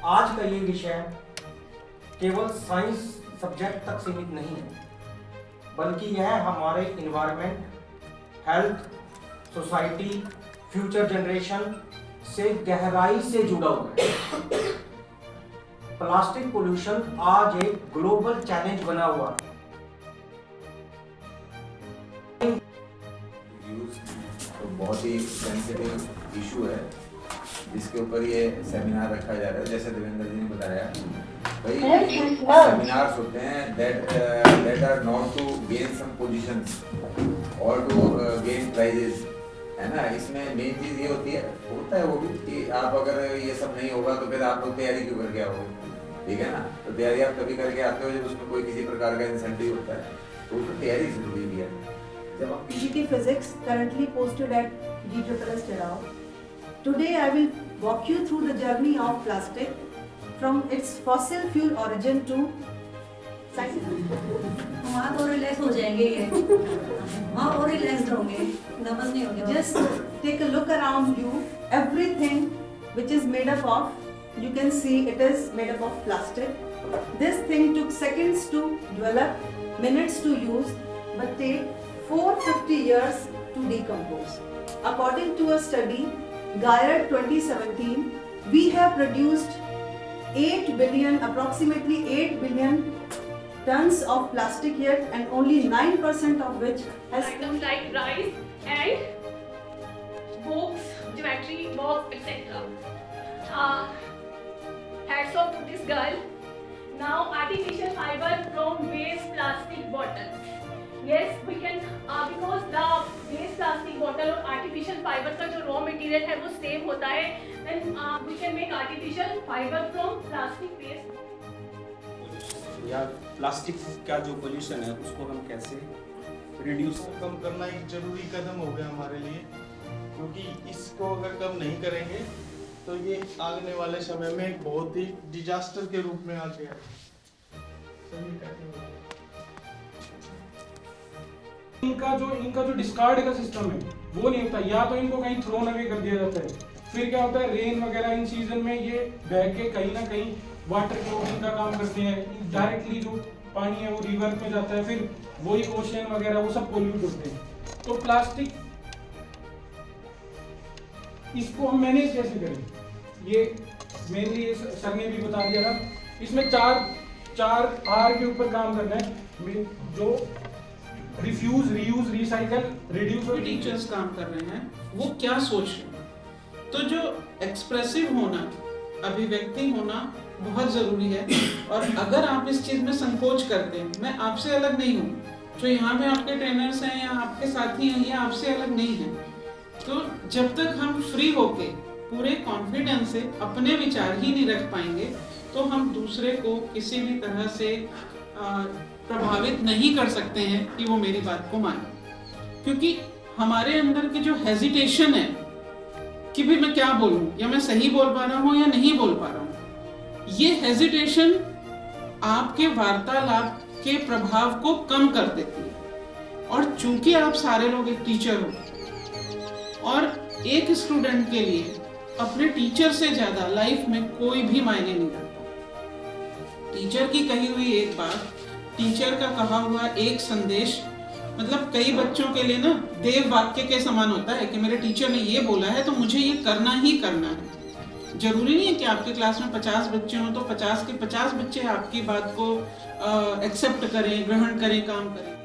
आज का ये विषय केवल साइंस सब्जेक्ट तक सीमित नहीं है, बल्कि यह हमारे environment, health, society, future generation से गहराई से जुड़ा हुआ है। प्लास्टिक पोल्यूशन आज एक ग्लोबल चैलेंज बना हुआ है। तो बहुत ही सेंसिटिव इशू है जिसके ऊपर ये सेमिनार रखा जा रहा है। जैसे देवेंद्र जी ने बताया भाई, सेमिनार्स होते हैं that are not to gain some positions or to gain prizes, है ना। इसमें मेन चीज ये होता है वो भी कि आप अगर ये सब नहीं होगा तो फिर आप लोग तैयारी क्यों करके आओगे, ठीक है ना। तो तैयारी आप तभी करके आते हो जब उसमें कोई किसी प्रकार का इंसेंटिव होता है, तो उसमें तैयारी जरूरी भी है। जब आप PGT Physics, currently posted at GSS Terao. Today I will walk you through the journey of plastic from its fossil fuel origin to वहाँ तो रिलैक्स हो जाएंगे ये, वहाँ और रिलैक्स होंगे, नर्वस नहीं होंगे। just take a look around you. Everything which is made up of, you can see it is made up of plastic. This thing took seconds to develop, minutes to use, but take 450 years to decompose. According to a study, Geier 2017, we have produced 8 billion, approximately 8 billion tons of plastic yet, and only 9% of which has items like rice and books, geometry box, etc. Hats off to this girl. Now artificial fiber from waste plastic bottles. Yes, we can because the waste plastic bottle और artificial fiber का जो raw material है वो same होता है, then we can make artificial fiber from plastic waste. या plastic का जो पोल्यूशन है उसको हम कैसे रिड्यूस कम करना एक जरूरी कदम हो गया हमारे लिए, क्योंकि इसको अगर कम नहीं करेंगे तो ये आने वाले समय में एक बहुत ही डिजास्टर के रूप में आ गया। इनका जो डिस्कार्ड का सिस्टम है वो नहीं होता, या तो इनको कहीं थ्रोन अवे कर दिया जाता है, फिर क्या होता है रेन वगैरह इन सीजन में ये बह के कहीं ना कहीं वाटर क्लोरिंग का काम करते हैं, डायरेक्टली जो पानी है वो रिवर में जाता है, फिर वही ओशियन वगैरह वो सब पोल्यूट होते हैं। तो प्लास्टिक इसको हम मैनेज कैसे करें, ये मेनली ये सर ने भी बता दिया था। इसमें चार आर के ऊपर काम करना है, जो रिफ्यूज, रीयूज, रिसाइकल, रिड्यूस और टीचर्स काम कर रहे हैं वो क्या सोच रहे हैं। तो जो एक्सप्रेसिव होना, अभिव्यक्ति होना बहुत जरूरी है, और अगर आप इस चीज में संकोच करते हैं, मैं आपसे अलग नहीं हूँ, जो यहाँ में आपके ट्रेनर्स हैं या आपके साथी हैं ये आपसे अलग नहीं है। तो जब तक हम फ्री होके पूरे कॉन्फिडेंस से अपने विचार ही नहीं रख पाएंगे तो हम दूसरे को किसी भी तरह से प्रभावित नहीं कर सकते हैं कि वो मेरी बात को माने। क्योंकि हमारे अंदर की जो हेजिटेशन है कि भी मैं क्या बोलूं, या मैं सही बोल पा रहा हूं या नहीं बोल पा रहा हूं, ये हेजिटेशन आपके वार्तालाप के प्रभाव को कम कर देती है। और चूंकि आप सारे लोग एक टीचर हो और एक स्टूडेंट के लिए अपने टीचर से ज्यादा लाइफ में कोई भी मायने नहीं रखता। टीचर की कही हुई एक बात, टीचर का कहा हुआ एक संदेश, मतलब कई बच्चों के लिए ना देव वाक्य के समान होता है कि मेरे टीचर ने ये बोला है तो मुझे ये करना ही करना है। जरूरी नहीं है कि आपके क्लास में 50 बच्चे हों तो 50 के 50 बच्चे आपकी बात को एक्सेप्ट करें, ग्रहण करें, काम करें।